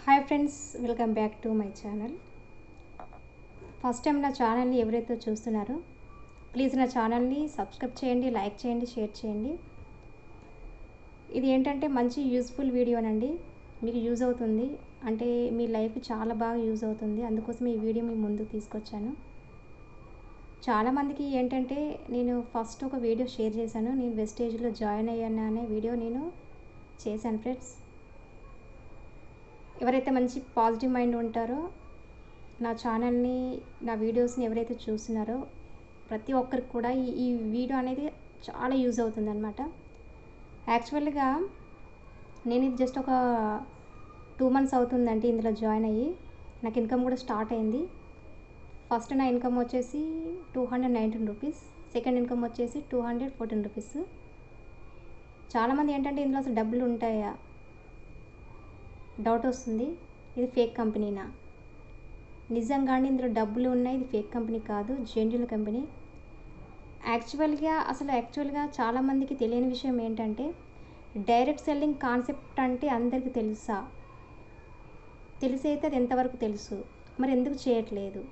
Hi friends, welcome back to my channel. First time నా ఛానల్ని ఎవరైతే చూస్తున్నారో ప్లీజ్ నా ఛానల్ని సబ్స్క్రైబ్ చేయండి, లైక్ చేయండి, షేర్ చేయండి. ఇది ఏంటంటే మంచి యూస్ఫుల్ వీడియోనండి. మీకు యూజ్ అవుతుంది, అంటే మీ లైఫ్ చాలా బాగా యూజ్ అవుతుంది. అందుకోసం ఈ వీడియో మీ ముందుకు తీసుకొచ్చాను. చాలామందికి ఏంటంటే నేను ఫస్ట్ ఒక వీడియో షేర్ చేశాను, నేను వెస్టేజ్లో జాయిన్ అయ్యాను అనే వీడియో నేను చేశాను ఫ్రెండ్స్. ఎవరైతే మంచి పాజిటివ్ మైండ్ ఉంటారో నా ఛానల్ని, నా వీడియోస్ని ఎవరైతే చూస్తున్నారో ప్రతి ఒక్కరికి కూడా ఈ వీడియో అనేది చాలా యూజ్ అవుతుంది అనమాట. యాక్చువల్గా నేను ఇది జస్ట్ ఒక 2 months అవుతుందండి ఇందులో జాయిన్ అయ్యి. నాకు ఇన్కమ్ కూడా స్టార్ట్ అయింది. ఫస్ట్ నా ఇన్కమ్ వచ్చేసి 219 రూపీస్, సెకండ్ ఇన్కమ్ వచ్చేసి 214 రూపీస్. చాలామంది ఏంటంటే ఇందులో అసలు డబ్బులు ఉంటాయా డౌట్ వస్తుంది. ఇది ఫేక్ కంపెనీనా? నిజంగానే ఇందులో డబ్బులు ఉన్నాయి. ఇది ఫేక్ కంపెనీ కాదు, జెన్యున్ కంపెనీ. యాక్చువల్గా చాలామందికి తెలియని విషయం ఏంటంటే డైరెక్ట్ సెల్లింగ్ కాన్సెప్ట్ అంటే అందరికీ తెలుసా? తెలిసైతే అది ఎంతవరకు తెలుసు, మరి ఎందుకు చేయట్లేదు?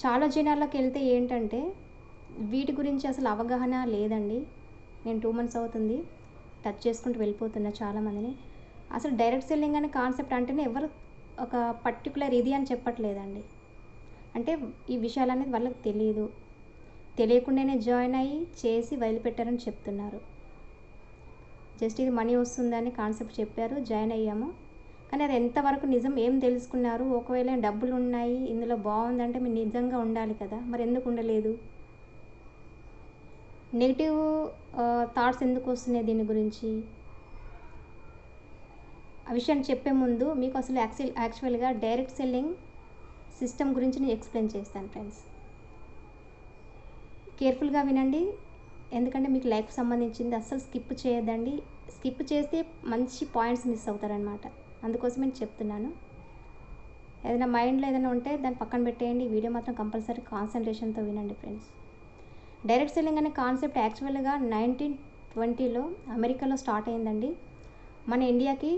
చాలా జనాల్లోకి వెళ్తే ఏంటంటే వీటి గురించి అసలు అవగాహన లేదండి. నేను 2 months అవుతుంది టచ్ చేసుకుంటూ వెళ్ళిపోతున్నా చాలామందిని. అసలు డైరెక్ట్ సెల్లింగ్ అనే కాన్సెప్ట్ అంటేనే ఎవరు ఒక పర్టికులర్ ఇది అని చెప్పట్లేదండి. అంటే ఈ విషయాలు అనేది వాళ్ళకి తెలియదు, తెలియకుండానే జాయిన్ అయ్యి చేసి వదిలిపెట్టారని చెప్తున్నారు. జస్ట్ ఇది మనీ వస్తుందని కాన్సెప్ట్ చెప్పారు, జాయిన్ అయ్యాము. కానీ అది ఎంతవరకు నిజం, ఏం తెలుసుకున్నారు? ఒకవేళ డబ్బులు ఉన్నాయి ఇందులో బాగుందంటే మీరు నిజంగా ఉండాలి కదా, మరి ఎందుకు ఉండలేదు? నెగిటివ్ థాట్స్ ఎందుకు వస్తున్నాయి దీని గురించి? ఆ విషయాన్ని చెప్పే ముందు మీకు అసలు యాక్చువల్గా డైరెక్ట్ సెల్లింగ్ సిస్టమ్ గురించి నేను ఎక్స్ప్లెయిన్ చేస్తాను ఫ్రెండ్స్. కేర్ఫుల్గా వినండి, ఎందుకంటే మీకు లైఫ్ సంబంధించింది. అస్సలు స్కిప్ చేయొద్దండి. స్కిప్ చేస్తే మంచి పాయింట్స్ మిస్ అవుతారనమాట. అందుకోసం నేను చెప్తున్నాను. ఏదైనా మైండ్లో ఏదైనా ఉంటే దాన్ని పక్కన పెట్టేయండి. ఈ వీడియో మాత్రం కంపల్సరీ కాన్సన్ట్రేషన్తో వినండి ఫ్రెండ్స్. డైరెక్ట్ సెల్లింగ్ అనే కాన్సెప్ట్ యాక్చువల్గా 1920లో అమెరికాలో స్టార్ట్ అయిందండి. మన ఇండియాకి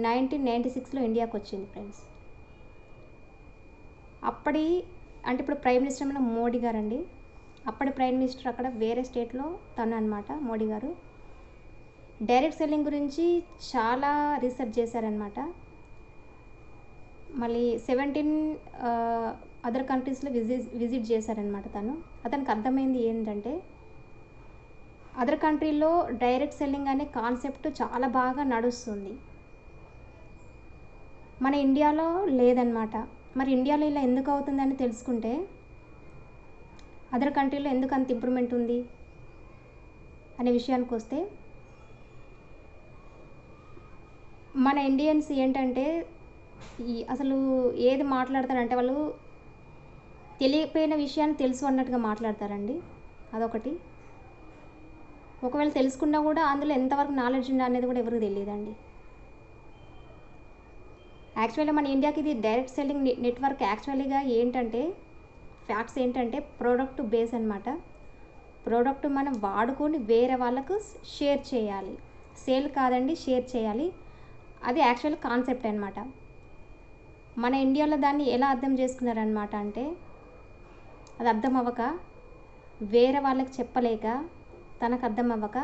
1996లో ఇండియాకి వచ్చింది ఫ్రెండ్స్. ఇప్పుడు ప్రైమ్ మినిస్టర్ మన మోడీ గారు అండి. అప్పటి ప్రైమ్ మినిస్టర్ అక్కడ వేరే స్టేట్లో తను అనమాట మోడీ గారు. డైరెక్ట్ సెల్లింగ్ గురించి చాలా రీసెర్చ్ చేశారనమాట. మళ్ళీ 17 అదర్ కంట్రీస్లో విజిట్ చేశారనమాట. అతనికి అర్థమైంది ఏంటంటే అదర్ కంట్రీలో డైరెక్ట్ సెల్లింగ్ అనే కాన్సెప్ట్ చాలా బాగా నడుస్తుంది, మన ఇండియాలో లేదనమాట. మరి ఇండియాలో ఇలా ఎందుకు అవుతుందని తెలుసుకుంటే అదర్ కంట్రీలో ఎందుకు అంత ఇంప్రూవ్మెంట్ ఉంది అనే విషయానికి వస్తే, మన ఇండియన్స్ ఏంటంటే అసలు ఏది మాట్లాడతారంటే వాళ్ళు తెలియకపోయిన విషయాన్ని తెలుసు అన్నట్టుగా మాట్లాడతారండి. అదొకటి. ఒకవేళ తెలుసుకున్నా కూడా అందులో ఎంతవరకు నాలెడ్జ్ ఉందా అనేది కూడా ఎవరికి తెలియదండి. యాక్చువల్గా మన ఇండియాకి ఇది డైరెక్ట్ సెల్లింగ్ నెట్వర్క్ యాక్చువల్గా ఏంటంటే ఫ్యాక్ట్స్ ఏంటంటే ప్రోడక్ట్ బేస్ అనమాట. ప్రోడక్ట్ మనం వాడుకొని వేరే వాళ్ళకు షేర్ చేయాలి. సేల్ కాదండి, షేర్ చేయాలి. అది యాక్చువల్ కాన్సెప్ట్ అనమాట. మన ఇండియాలో దాన్ని ఎలా అర్థం చేసుకున్నారనమాట అంటే, అది అర్థం అవ్వక, వేరే వాళ్ళకి చెప్పలేక, తనకు అర్థం అవ్వక,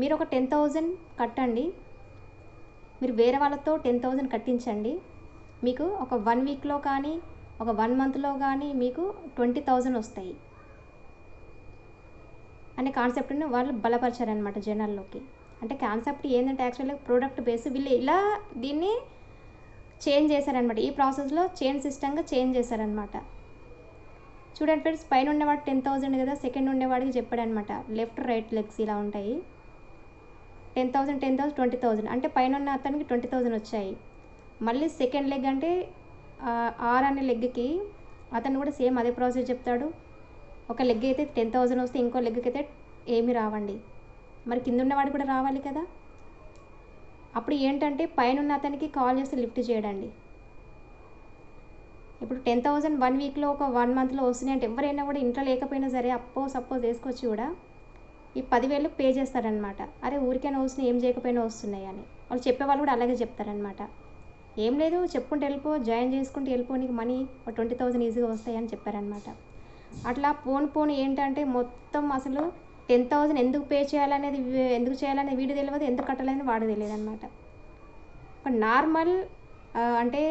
మీరు ఒక 10,000 కట్టండి, మీరు వేరే వాళ్ళతో 10,000 కట్టించండి, మీకు ఒక 1 weekలో కానీ ఒక 1 monthలో కానీ మీకు 20,000 వస్తాయి అనే కాన్సెప్ట్ని వాళ్ళు బలపరిచారనమాట జనాల్లోకి. అంటే కాన్సెప్ట్ ఏంటంటే యాక్చువల్గా ప్రోడక్ట్ బేస్ వీళ్ళు ఇలా దీన్ని చేంజ్ చేశారనమాట. ఈ ప్రాసెస్లో సిస్టంగా చేంజ్ చేశారనమాట. చూడండి ఫ్రెండ్స్, పైన ఉండేవాడు 10,000 కదా, సెకండ్ ఉండేవాడికి చెప్పాడనమాట. లెఫ్ట్ రైట్ లెగ్స్ ఇలా ఉంటాయి. 10,000 10,000 20,000 అంటే పైన ఉన్న అతనికి 20,000 వచ్చాయి. మళ్ళీ సెకండ్ లెగ్ అంటే ఆర్ అనే లెగ్కి అతను కూడా సేమ్ అదే ప్రాసెస్ చెప్తాడు. ఒక లెగ్ అయితే 10,000 వస్తే ఇంకో లెగ్కి అయితే ఏమీ రావండి. మరి కింద ఉన్నవాడు కూడా రావాలి కదా. అప్పుడు ఏంటంటే పైన ఉన్న అతనికి కాల్ చేస్తే లిఫ్ట్ చేయడండి. ఇప్పుడు 10,000 1 weekలో ఒక 1 monthలో వస్తున్నాయి అంటే ఎవరైనా కూడా ఇంట్లో లేకపోయినా సరే సపోజ్ వేసుకొచ్చి కూడా ఈ 10,000 పే చేస్తారనమాట. అరే ఊరికైనా వస్తున్నాయి, ఏం చేయకపోయినా వస్తున్నాయి అని. వాళ్ళు చెప్పేవాళ్ళు కూడా అలాగే చెప్తారనమాట. ఏం లేదు చెప్పుకుంటూ వెళ్ళిపో, జాయిన్ చేసుకుంటూ వెళ్ళిపో, నీకు మనీ 20,000 ఈజీగా వస్తాయని చెప్పారనమాట. అట్లా పోను ఏంటంటే మొత్తం అసలు 10,000 ఎందుకు పే చేయాలనేది ఎందుకు చేయాలనేది వీడు తెలియదు, ఎందుకు కట్టాలనేది వాడు తెలియదు అనమాట. ఒక నార్మల్ అంటే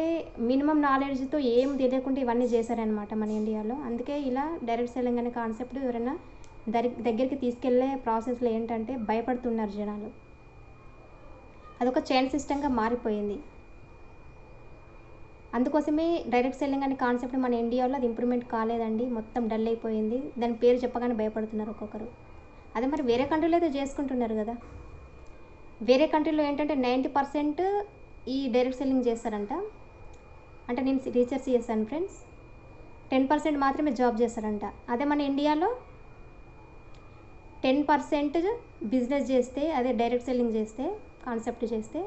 మినిమం నాలెడ్జ్తో ఏం తెలియకుండా ఇవన్నీ చేశారనమాట మన ఇండియాలో. అందుకే ఇలా డైరెక్ట్ సెల్లింగ్ అనే కాన్సెప్ట్ ఎవరైనా దగ్గరికి తీసుకెళ్లే ప్రాసెస్లో ఏంటంటే భయపడుతున్నారు జనాలు. అదొక చైన్ సిస్టమ్గా మారిపోయింది. అందుకోసమే డైరెక్ట్ సెల్లింగ్ అనే కాన్సెప్ట్ మన ఇండియాలో అది ఇంప్రూవ్మెంట్ కాలేదండి, మొత్తం డల్ అయిపోయింది. దాని పేరు చెప్పగానే భయపడుతున్నారు ఒక్కొక్కరు. అదే మరి వేరే కంట్రీలో అయితే చేసుకుంటున్నారు కదా. వేరే కంట్రీలో ఏంటంటే 90% ఈ డైరెక్ట్ సెల్లింగ్ చేస్తారంట. అంటే నేను రీసెర్చ్ చేశాను ఫ్రెండ్స్, 10% మాత్రమే జాబ్ చేస్తారంట. అదే మన ఇండియాలో 10% బిజినెస్ చేస్తే, అదే డైరెక్ట్ సెల్లింగ్ చేస్తే, కాన్సెప్ట్ చేస్తే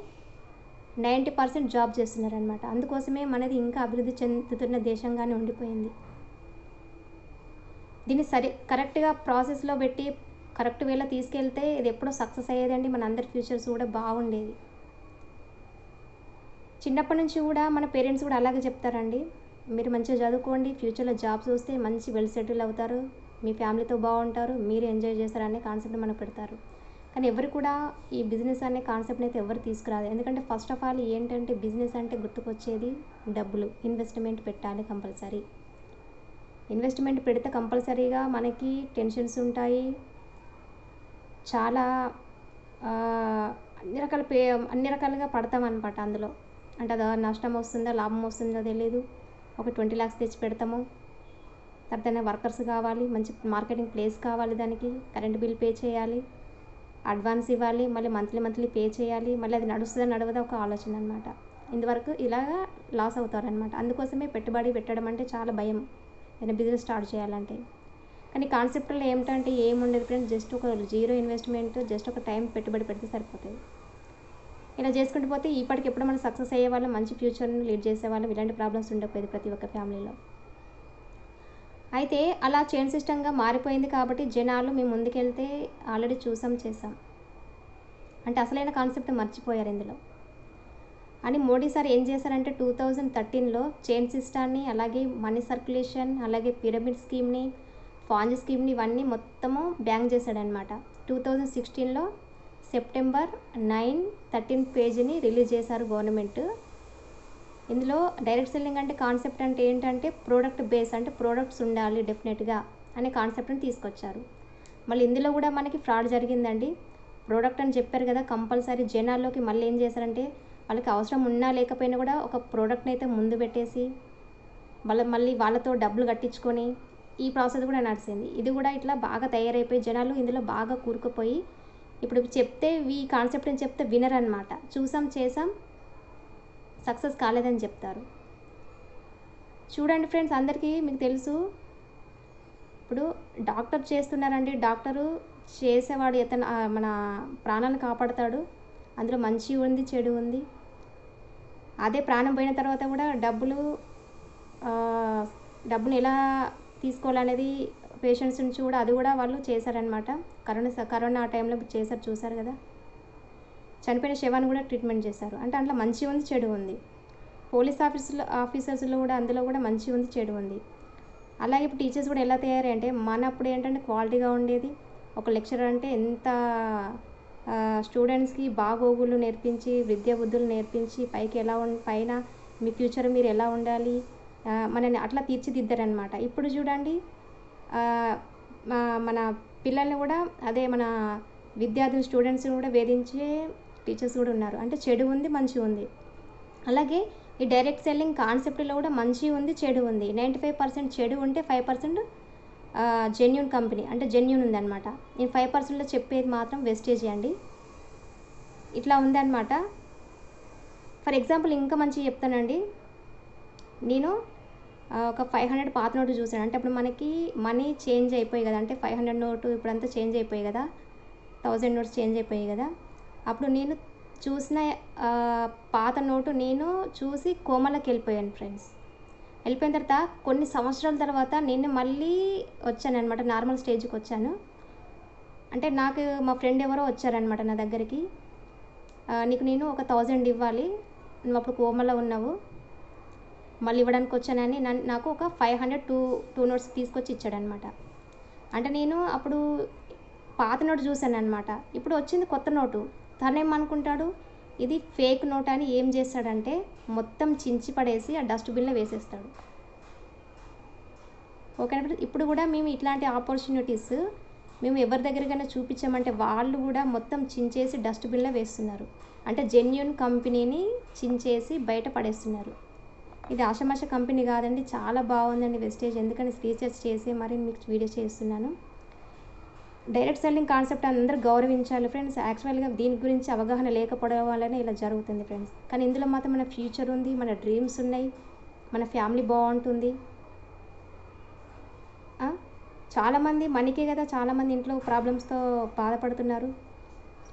90% జాబ్ చేస్తున్నారనమాట. అందుకోసమే మనది ఇంకా అభివృద్ధి చెందుతున్న దేశంగానే ఉండిపోయింది. దీన్ని కరెక్ట్గా ప్రాసెస్లో పెట్టి కరెక్ట్ వేలో తీసుకెళ్తే ఇది ఎప్పుడో సక్సెస్ అయ్యేదండి. మన అందరి ఫ్యూచర్స్ కూడా బాగుండేది. చిన్నప్పటి నుంచి కూడా మన పేరెంట్స్ కూడా అలాగే చెప్తారండి, మీరు మంచిగా చదువుకోండి, ఫ్యూచర్లో జాబ్స్ వస్తే మంచి వెల్ సెటిల్ అవుతారు, మీ ఫ్యామిలీతో బాగుంటారు, మీరు ఎంజాయ్ చేస్తారు అనే కాన్సెప్ట్ మనకు పెడతారు. కానీ ఎవరు కూడా ఈ బిజినెస్ అనే కాన్సెప్ట్ని అయితే ఎవరు తీసుకురాదు. ఎందుకంటే ఫస్ట్ ఆఫ్ ఆల్ ఏంటంటే బిజినెస్ అంటే గుర్తుకొచ్చేది డబ్బులు, ఇన్వెస్ట్మెంట్ పెట్టాలి కంపల్సరీ. ఇన్వెస్ట్మెంట్ పెడితే కంపల్సరీగా మనకి టెన్షన్స్ ఉంటాయి, చాలా అన్ని రకాలుగా పడతాం అనమాట అందులో. అంటే అది నష్టం వస్తుందా లాభం వస్తుందో తెలియదు. ఒక 20 lakhs తెచ్చి పెడతాము, తర్వాత వర్కర్స్ కావాలి, మంచి మార్కెటింగ్ ప్లేస్ కావాలి, దానికి కరెంట్ బిల్ పే చేయాలి, అడ్వాన్స్ ఇవ్వాలి, మళ్ళీ మంత్లీ పే చేయాలి, మళ్ళీ అది నడుస్తుందా నడవదా ఒక ఆలోచన అనమాట. ఇంతవరకు ఇలాగా లాస్ అవుతారనమాట. అందుకోసమే పెట్టుబడి పెట్టడం అంటే చాలా భయం ఏదైనా బిజినెస్ స్టార్ట్ చేయాలంటే. కానీ కాన్సెప్ట్లో ఏమిటంటే ఏముండదు ఫ్రెండ్స్, జస్ట్ ఒక జీరో ఇన్వెస్ట్మెంట్, జస్ట్ ఒక టైం పెట్టుబడి పెడితే సరిపోతుంది. ఇలా చేసుకుంటూ పోతే ఇప్పటికెప్పుడు మనం సక్సెస్ అయ్యే వాళ్ళం, మంచి ఫ్యూచర్ని లీడ్ చేసేవాళ్ళం, ఇలాంటి ప్రాబ్లమ్స్ ఉండకపోయేది ప్రతి ఒక్క ఫ్యామిలీలో. అయితే అలా చైన్ సిస్టమ్గా మారిపోయింది కాబట్టి జనాలు మేము ముందుకెళ్తే ఆల్రెడీ చేసాం అంటే అసలైన కాన్సెప్ట్ మర్చిపోయారు ఇందులో. అని మోడీ సార్ ఏం చేశారంటే 2013లో చైన్ సిస్టాన్ని, అలాగే మనీ సర్క్యులేషన్, అలాగే పిరమిడ్ స్కీమ్ని, ఫాంజ్ స్కీమ్ని ఇవన్నీ మొత్తము బ్యాన్ చేశాడనమాట. 2016లో సెప్టెంబర్ 9, 13 పేజీని రిలీజ్ చేశారు గవర్నమెంట్. ఇందులో డైరెక్ట్ సెల్లింగ్ అంటే కాన్సెప్ట్ అంటే ఏంటంటే ప్రోడక్ట్ బేస్, అంటే ప్రోడక్ట్స్ ఉండాలి డెఫినెట్గా అనే కాన్సెప్ట్ని తీసుకొచ్చారు. మళ్ళీ ఇందులో కూడా మనకి ఫ్రాడ్ జరిగిందండి. ప్రోడక్ట్ అని చెప్పారు కదా, కంపల్సరీ జనాల్లోకి మళ్ళీ ఏం చేశారంటే వాళ్ళకి అవసరం ఉన్నా లేకపోయినా కూడా ఒక ప్రోడక్ట్ని అయితే ముందు పెట్టేసి మళ్ళీ వాళ్ళతో డబ్బులు కట్టించుకొని ఈ ప్రాసెస్ కూడా నడిచింది. ఇది కూడా ఇట్లా బాగా తయారైపోయి జనాలు ఇందులో బాగా కూరుకుపోయి ఇప్పుడు చెప్తే ఈ కాన్సెప్ట్ అని చెప్తే వినర్ అనమాట. చూసాం చేసాం సక్సెస్ కాలేదని చెప్తారు. చూడండి ఫ్రెండ్స్, అందరికీ మీకు తెలుసు, ఇప్పుడు డాక్టర్ చేస్తున్నారండి, డాక్టరు చేసేవాడు ఇతను మన ప్రాణాలను కాపాడుతాడు, అందులో మంచి ఉంది చెడు ఉంది. అదే ప్రాణం పోయిన తర్వాత కూడా డబ్బుని ఎలా తీసుకోవాలనేది పేషెంట్స్ నుంచి కూడా అది కూడా వాళ్ళు చేశారనమాట. కరోనా టైంలో చేశారు, చూశారు కదా, చనిపోయిన శవాన్ని కూడా ట్రీట్మెంట్ చేశారు. అంటే అందులో మంచి ఉంది చెడు ఉంది. పోలీస్ ఆఫీసర్స్లో కూడా అందులో కూడా మంచి ఉంది చెడు ఉంది. అలాగే ఇప్పుడు టీచర్స్ కూడా ఎలా తయారై అంటే మనప్పుడు ఏంటంటే క్వాలిటీగా ఉండేది. ఒక లెక్చరర్ అంటే ఎంత స్టూడెంట్స్కి బాగోగులు నేర్పించి, విద్యా బుద్ధులు నేర్పించి, పైన మీ ఫ్యూచర్ మీరు ఎలా ఉండాలి మనని అట్లా తీర్చిదిద్దారనమాట. ఇప్పుడు చూడండి మన పిల్లల్ని కూడా అదే మన విద్యార్థులు స్టూడెంట్స్ని కూడా వేధించే టీచర్స్ కూడా ఉన్నారు. అంటే చెడు ఉంది మంచి ఉంది. అలాగే ఈ డైరెక్ట్ సెల్లింగ్ కాన్సెప్ట్లో కూడా మంచి ఉంది చెడు ఉంది. 95% చెడు ఉంటే 5% జెన్యూన్ కంపెనీ, అంటే జెన్యూన్ ఉందన్నమాట. నేను 5%లో చెప్పేది మాత్రం వెస్టేజ్ అండి. ఇట్లా ఉందన్నమాట. ఫర్ ఎగ్జాంపుల్ ఇంకా మంచిగా చెప్తానండి. నేను ఒక 500 పాత నోటు చూసాను. అంటే అప్పుడు మనకి మనీ చేంజ్ అయిపోయి కదా, అంటే 500 నోటు ఇప్పుడంతా చేంజ్ అయిపోయి కదా, 1000 నోట్స్ చేంజ్ అయిపోయాయి కదా. అప్పుడు నేను చూసిన పాత నోటు నేను చూసి కోమలోకి వెళ్ళిపోయాను ఫ్రెండ్స్. వెళ్ళిపోయిన తర్వాత కొన్ని సంవత్సరాల తర్వాత నేను మళ్ళీ వచ్చాను అనమాట, నార్మల్ స్టేజ్కి వచ్చాను. అంటే నాకు మా ఫ్రెండ్ ఎవరో వచ్చారనమాట నా దగ్గరికి. నీకు నేను ఒక 1000 ఇవ్వాలి, నువ్వు అప్పుడు కోమలో ఉన్నావు, మళ్ళీ ఇవ్వడానికి వచ్చానని నాకు ఒక 500 టూ నోట్స్ తీసుకొచ్చి ఇచ్చాడనమాట. అంటే నేను అప్పుడు పాత నోటు చూశానమాట. ఇప్పుడు వచ్చింది కొత్త నోటు. తనేమనుకుంటాడు ఇది ఫేక్ నోట్ అని ఏం చేస్తాడంటే మొత్తం చించి పడేసి ఆ డస్ట్బిన్లో వేసేస్తాడు. ఓకేనా. ఇప్పుడు కూడా మేము ఇట్లాంటి ఆపర్చునిటీస్ మేము ఎవరి దగ్గరికైనా చూపించామంటే వాళ్ళు కూడా మొత్తం చించేసి డస్ట్బిన్లో వేస్తున్నారు. అంటే జెన్యూన్ కంపెనీని చించేసి బయట పడేస్తున్నారు. ఇది ఆషామాషా కంపెనీ కాదండి, చాలా బాగుందండి వెస్టేజ్. ఎందుకంటే రీసెర్చ్ చేసి మరి మీకు వీడియో చేస్తున్నాను. డైరెక్ట్ సెల్లింగ్ కాన్సెప్ట్ అందరూ గౌరవించాలి ఫ్రెండ్స్. యాక్చువల్గా దీని గురించి అవగాహన లేకపోవడం వల్లనే ఇలా జరుగుతుంది ఫ్రెండ్స్. కానీ ఇందులో మాత్రం మన ఫ్యూచర్ ఉంది, మన డ్రీమ్స్ ఉన్నాయి, మన ఫ్యామిలీ బాగుంటుంది. చాలామంది మనీకే కదా చాలామంది ఇంట్లో ప్రాబ్లమ్స్తో బాధపడుతున్నారు.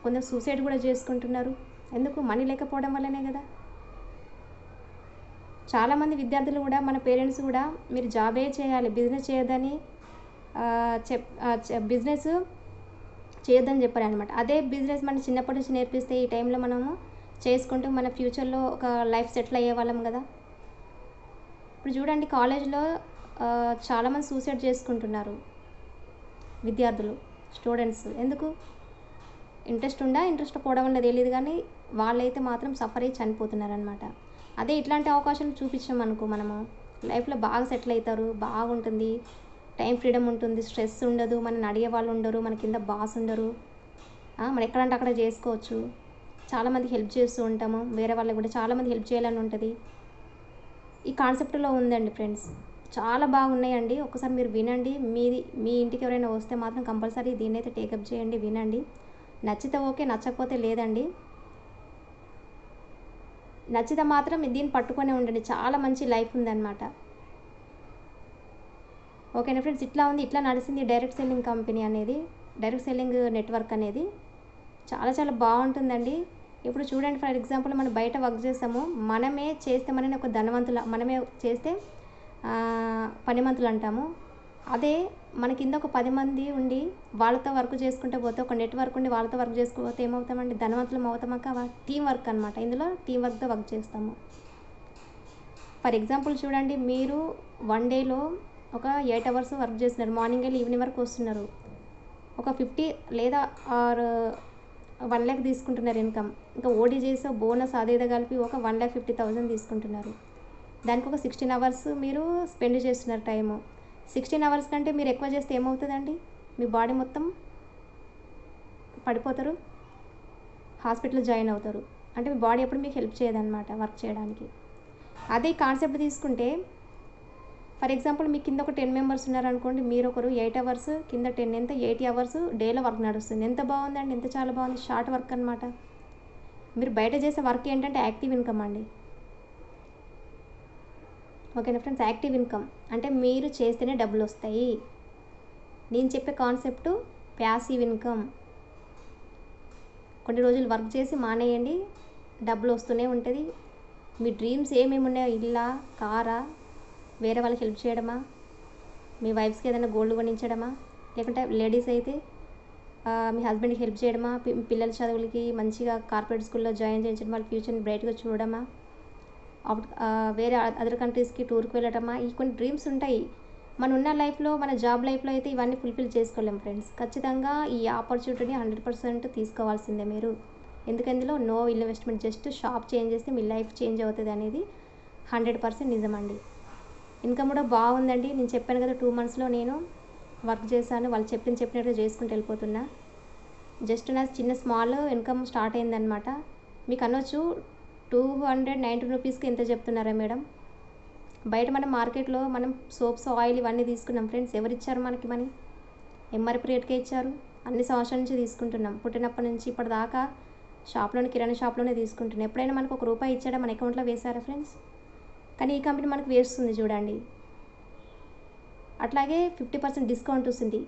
కొందరు సూసైడ్ కూడా చేసుకుంటున్నారు. ఎందుకు? మనీ లేకపోవడం వల్లనే కదా. చాలామంది విద్యార్థులు కూడా మన పేరెంట్స్ కూడా మీరు జాబే చేయాలి, బిజినెస్ చేయొద్దని బిజినెస్ చేయొద్దని చెప్పారు అనమాట. అదే బిజినెస్ మనం చిన్నప్పటి నుంచి నేర్పిస్తే ఈ టైంలో మనము చేసుకుంటూ మన ఫ్యూచర్లో ఒక లైఫ్ సెటిల్ అయ్యే వాళ్ళం కదా. ఇప్పుడు చూడండి కాలేజ్లో చాలామంది సూసైడ్ చేసుకుంటున్నారు విద్యార్థులు, స్టూడెంట్స్. ఎందుకు? ఇంట్రెస్ట్ పోవడం వల్ల తెలియదు, కానీ వాళ్ళైతే మాత్రం సఫర్ అయ్యి చనిపోతున్నారు అనమాట. అదే ఇట్లాంటి అవకాశాలు చూపించామనుకో మనము లైఫ్లో బాగా సెటిల్ అవుతారు, బాగుంటుంది, టైం ఫ్రీడమ్ ఉంటుంది, స్ట్రెస్ ఉండదు, మనని అడిగే వాళ్ళు ఉండరు, మన కింద బాస్ ఉండరు, మనం ఎక్కడంటే అక్కడ చేసుకోవచ్చు. చాలామందికి హెల్ప్ చేస్తూ ఉంటాము, వేరే వాళ్ళకి కూడా చాలామంది హెల్ప్ చేయాలని ఉంటుంది. ఈ కాన్సెప్ట్లో ఉందండి ఫ్రెండ్స్, చాలా బాగున్నాయండి. ఒకసారి మీరు వినండి. మీ ఇంటికి ఎవరైనా వస్తే మాత్రం కంపల్సరీ దీన్ని అయితే టేకప్ చేయండి, వినండి. నచ్చితే ఓకే, నచ్చకపోతే లేదండి. నచ్చితే మాత్రం దీన్ని పట్టుకొనే ఉండండి, చాలా మంచి లైఫ్ ఉందన్నమాట. ఓకేనా ఫ్రెండ్స్. ఇట్లా నడిచింది డైరెక్ట్ సెల్లింగ్ కంపెనీ అనేది, డైరెక్ట్ సెల్లింగ్ నెట్వర్క్ అనేది చాలా చాలా బాగుంటుందండి. ఇప్పుడు చూడండి, ఫర్ ఎగ్జాంపుల్ మనం బయట వర్క్ చేస్తాము, మనమే చేస్తే మనని ఒక మనమే చేస్తే పనిమంతులు అంటాము. అదే మన కింద ఒక 10 మంది ఉండి వాళ్ళతో వర్క్ చేసుకుంటూ పోతే, ఒక నెట్వర్క్ ఉండి వాళ్ళతో వర్క్ చేసుకోకపోతే ఏమవుతామండి? ధనవంతులం అవుతామాక. టీం వర్క్ అనమాట. ఇందులో టీం వర్క్తో వర్క్ చేస్తాము. ఫర్ ఎగ్జాంపుల్ చూడండి, మీరు 1 డేలో ఒక 8 అవర్స్ వర్క్ చేస్తున్నారు, మార్నింగ్ వెళ్ళి ఈవినింగ్ వరకు వస్తున్నారు, ఒక 50 లేదా 1 lakh తీసుకుంటున్నారు ఇన్కమ్. ఇంకా ఓడి చేసే బోనస్ అదేదో కలిపి ఒక 1,50,000 తీసుకుంటున్నారు. దానికి ఒక 16 అవర్స్ మీరు స్పెండ్ చేస్తున్నారు టైము. 16 అవర్స్ కంటే మీరు ఎక్కువ చేస్తే ఏమవుతుందండి? మీ బాడీ మొత్తం పడిపోతారు, హాస్పిటల్లో జాయిన్ అవుతారు. అంటే మీ బాడీ ఎప్పుడు మీకు హెల్ప్ చేయదన్నమాట వర్క్ చేయడానికి. అదే కాన్సెప్ట్ తీసుకుంటే, ఫర్ ఎగ్జాంపుల్ మీ కింద ఒక 10 మెంబర్స్ ఉన్నారనుకోండి, మీరు ఒకరు 8 అవర్స్, కింద 10 ఎంత 80 అవర్స్ డేలో వర్క్ నడుస్తుంది. ఎంత బాగుందండి, ఎంత చాలా బాగుంది. షార్ట్ వర్క్ అనమాట. మీరు బయట చేసే వర్క్ ఏంటంటే యాక్టివ్ ఇన్కమ్ అండి. ఓకేనా ఫ్రెండ్స్. యాక్టివ్ ఇన్కమ్ అంటే మీరు చేస్తేనే డబ్బులు వస్తాయి. నేను చెప్పే కాన్సెప్ట్ ప్యాసివ్ ఇన్కమ్. కొన్ని రోజులు వర్క్ చేసి మానేయండి, డబ్బులు వస్తూనే ఉంటుంది. మీ డ్రీమ్స్ ఏమేమి ఉన్నాయో, ఇల్లా, కారా, వేరే వాళ్ళకి హెల్ప్ చేయడమా, మీ వైఫ్స్కి ఏదైనా గోల్డ్ కొనించడమా, లేకుంటే లేడీస్ అయితే మీ హస్బెండ్కి హెల్ప్ చేయడమా, పిల్లల చదువులకి మంచిగా కార్పొరేట్ స్కూల్లో జాయిన్ చేయించడం, వాళ్ళ ఫ్యూచర్ని బ్రైట్గా చూడడమా, వేరే అదర్ కంట్రీస్కి టూర్కి వెళ్ళటమా, ఈ కొన్ని డ్రీమ్స్ ఉంటాయి. మన ఉన్న లైఫ్లో, మన జాబ్ లైఫ్లో అయితే ఇవన్నీ ఫుల్ఫిల్ చేసుకోలేం ఫ్రెండ్స్. ఖచ్చితంగా ఈ ఆపర్చునిటీని 100% తీసుకోవాల్సిందే మీరు. ఎందుకంటే ఇందులో no investment, just shop change చేస్తే మీ లైఫ్ చేంజ్ అవుతుంది అనేది 100% నిజమండి. ఇన్కమ్ కూడా బాగుందండి. నేను చెప్పాను కదా 2 monthsలో నేను వర్క్ చేశాను, వాళ్ళు చెప్పినట్టుగా చేసుకుంటూ వెళ్ళిపోతున్నా. జస్ట్ నా చిన్న స్మాల్ ఇన్కమ్ స్టార్ట్ అయిందనమాట. మీకు అనొచ్చు 290 రూపీస్కి ఎంత చెప్తున్నారా మేడం? బయట మనం మార్కెట్లో మనం సోప్స్, ఆయిల్ ఇవన్నీ తీసుకున్నాం ఫ్రెండ్స్. ఎవరిచ్చారు మనకి మనీ? ఎంఆర్పి రేట్కే ఇచ్చారు. అన్ని సంవత్సరాల నుంచి తీసుకుంటున్నాం, పుట్టినప్పటి నుంచి ఇప్పటిదాకా కిరాణా షాప్లోనే తీసుకుంటున్నాం. ఎప్పుడైనా మనకు ₹1 ఇచ్చాడా మన అకౌంట్లో వేసారా ఫ్రెండ్స్? కానీ ఈ కంపెనీ మనకు వేస్తుంది చూడండి. అట్లాగే 50% డిస్కౌంట్ వస్తుంది,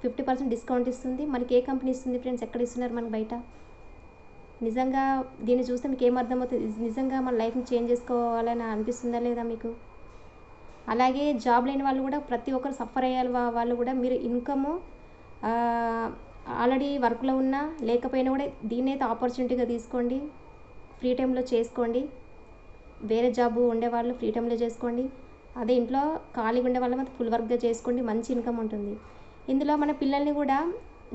50% డిస్కౌంట్ ఇస్తుంది. మనకి ఏ కంపెనీ ఇస్తుంది ఫ్రెండ్స్? ఎక్కడ ఇస్తున్నారు మనకు బయట? నిజంగా దీన్ని చూస్తే మీకు ఏమర్థమవుతుంది? నిజంగా మన లైఫ్ని చేంజ్ చేసుకోవాలని అనిపిస్తుందా లేదా మీకు? అలాగే జాబ్ లేని వాళ్ళు కూడా, ప్రతి ఒక్కరు సఫర్ అయ్యే వాళ్ళు కూడా మీరు ఇన్కమ్ ఆల్రెడీ వర్క్లో ఉన్నా లేకపోయినా కూడా దీన్నైతే ఆపర్చునిటీగా తీసుకోండి. ఫ్రీ టైంలో చేసుకోండి. వేరే జాబు ఉండేవాళ్ళు ఫ్రీ టైంలో చేసుకోండి. అదే ఇంట్లో ఖాళీగా ఉండే వాళ్ళు మాత్రం ఫుల్ వర్క్గా చేసుకోండి. మంచి ఇన్కమ్ ఉంటుంది. ఇందులో మన పిల్లల్ని కూడా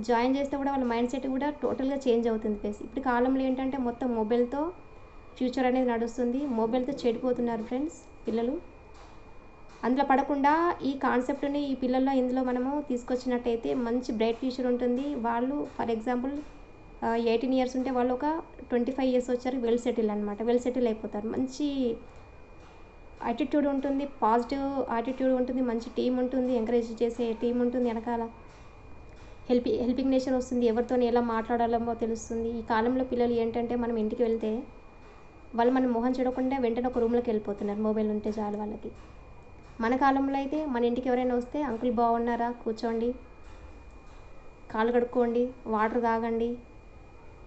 జాయిన్ చేస్తే కూడా వాళ్ళ మైండ్ సెట్ కూడా టోటల్గా చేంజ్ అవుతుంది ఫ్రెండ్స్. ఇప్పుడు కాలంలో ఏంటంటే మొత్తం మొబైల్తో ఫ్యూచర్ అనేది నడుస్తుంది. మొబైల్తో చెడిపోతున్నారు ఫ్రెండ్స్ పిల్లలు. అందులో పడకుండా ఈ కాన్సెప్ట్ని ఈ పిల్లల్లో ఇందులో మనము తీసుకొచ్చినట్టయితే మంచి బ్రైట్ ఫ్యూచర్ ఉంటుంది. వాళ్ళు ఫర్ ఎగ్జాంపుల్ 18 ఇయర్స్ ఉంటే వాళ్ళు ఒక 25 ఇయర్స్ వచ్చారు వెల్ సెటిల్ అనమాట. వెల్ సెటిల్ అయిపోతారు. మంచి యాటిట్యూడ్ ఉంటుంది, పాజిటివ్ యాటిట్యూడ్ ఉంటుంది, మంచి టీం ఉంటుంది, ఎంకరేజ్ చేసే టీం ఉంటుంది వెనకాల. హెల్పింగ్ నేచర్ వస్తుంది. ఎవరితో ఎలా మాట్లాడాలో తెలుస్తుంది. ఈ కాలంలో పిల్లలు ఏంటంటే మనం ఇంటికి వెళ్తే వాళ్ళు మన మొహం చూడకుండా వెంటనే ఒక రూమ్లోకి వెళ్ళిపోతున్నారు. మొబైల్ ఉంటే చాలు వాళ్ళకి. మన కాలంలో అయితే మన ఇంటికి ఎవరైనా వస్తే అంకుల్ బాగున్నారా, కూర్చోండి, కాళ్ళు కడుక్కోండి, వాటర్ తాగండి,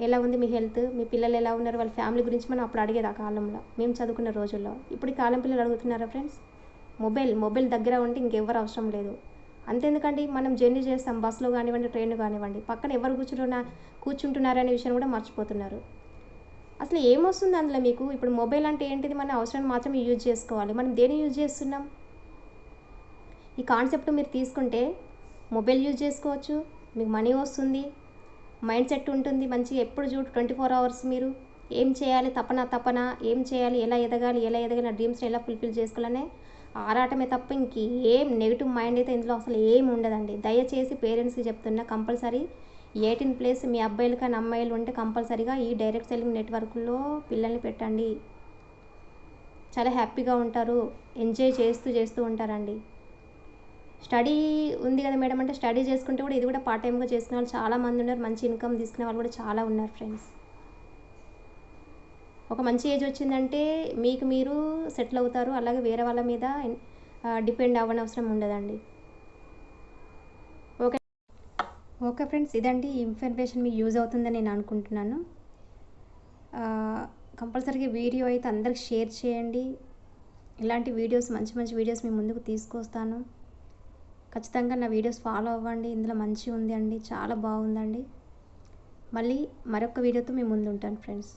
ఎలా ఉంది మీ హెల్త్, మీ పిల్లలు ఎలా ఉన్నారు, వాళ్ళ ఫ్యామిలీ గురించి మనం అప్పుడు అడిగేది ఆ కాలంలో మేము చదువుకున్న రోజుల్లో. ఇప్పుడు ఈ కాలం పిల్లలు అడుగుతున్నారా ఫ్రెండ్స్? మొబైల్ దగ్గర ఉంటే ఇంకెవ్వరు అవసరం లేదు. అంతెందుకండి మనం జర్నీ చేస్తాం బస్సులో కానివ్వండి, ట్రైన్ కానివ్వండి, పక్కన ఎవరు కూర్చుంటున్నారనే విషయం కూడా మర్చిపోతున్నారు. అసలు ఏమొస్తుంది అందులో మీకు? ఇప్పుడు మొబైల్ అంటే ఏంటిది? మన అవసరాన్ని మాత్రమే యూజ్ చేసుకోవాలి. మనం దేన్ని యూజ్ చేస్తున్నాం? ఈ కాన్సెప్ట్ మీరు తీసుకుంటే మొబైల్ యూజ్ చేసుకోవచ్చు, మీకు మనీ వస్తుంది, మైండ్ సెట్ ఉంటుంది మంచిగా. ఎప్పుడు చూడు 24 అవర్స్ మీరు ఏం చేయాలి, తపన ఏం చేయాలి, ఎలా ఎదగాలి నా డ్రీమ్స్ని ఎలా ఫుల్ఫిల్ చేసుకోవాలనే ఆరాటమే తప్ప ఇంకేం నెగిటివ్ మైండ్ అయితే ఇందులో అసలు ఏం ఉండదండి. దయచేసి పేరెంట్స్కి చెప్తున్నా, కంపల్సరీ 18+ మీ అబ్బాయిలు కానీ అమ్మాయిలు ఉంటే కంపల్సరీగా ఈ డైరెక్ట్ సెల్లింగ్ నెట్వర్క్లో పిల్లల్ని పెట్టండి. చాలా హ్యాపీగా ఉంటారు, ఎంజాయ్ చేస్తూ ఉంటారండి. స్టడీ ఉంది కదా మేడం అంటే స్టడీ చేసుకుంటే కూడా ఇది కూడా పార్ట్ టైంగా చేసుకునే వాళ్ళు చాలామంది ఉన్నారు. మంచి ఇన్కమ్ తీసుకునే వాళ్ళు కూడా చాలా ఉన్నారు ఫ్రెండ్స్. ఒక మంచి ఏజ్ వచ్చిందంటే మీకు మీరు సెటిల్ అవుతారు. అలాగే వేరే వాళ్ళ మీద డిపెండ్ అవ్వనవసరం ఉండదండి. ఓకే ఫ్రెండ్స్, ఇదండి ఈ ఇన్ఫర్మేషన్ మీకు యూజ్ అవుతుందని నేను అనుకుంటున్నాను. కంపల్సరీగా వీడియో అయితే అందరికి షేర్ చేయండి. ఇలాంటి వీడియోస్ మంచి వీడియోస్ మీ ముందుకు తీసుకొస్తాను. ఖచ్చితంగా నా వీడియోస్ ఫాలో అవ్వండి. ఇందులో మంచి ఉంది అండి, చాలా బాగుందండి. మళ్ళీ మరొక వీడియోతో మీ ముందు ఉంటాను ఫ్రెండ్స్.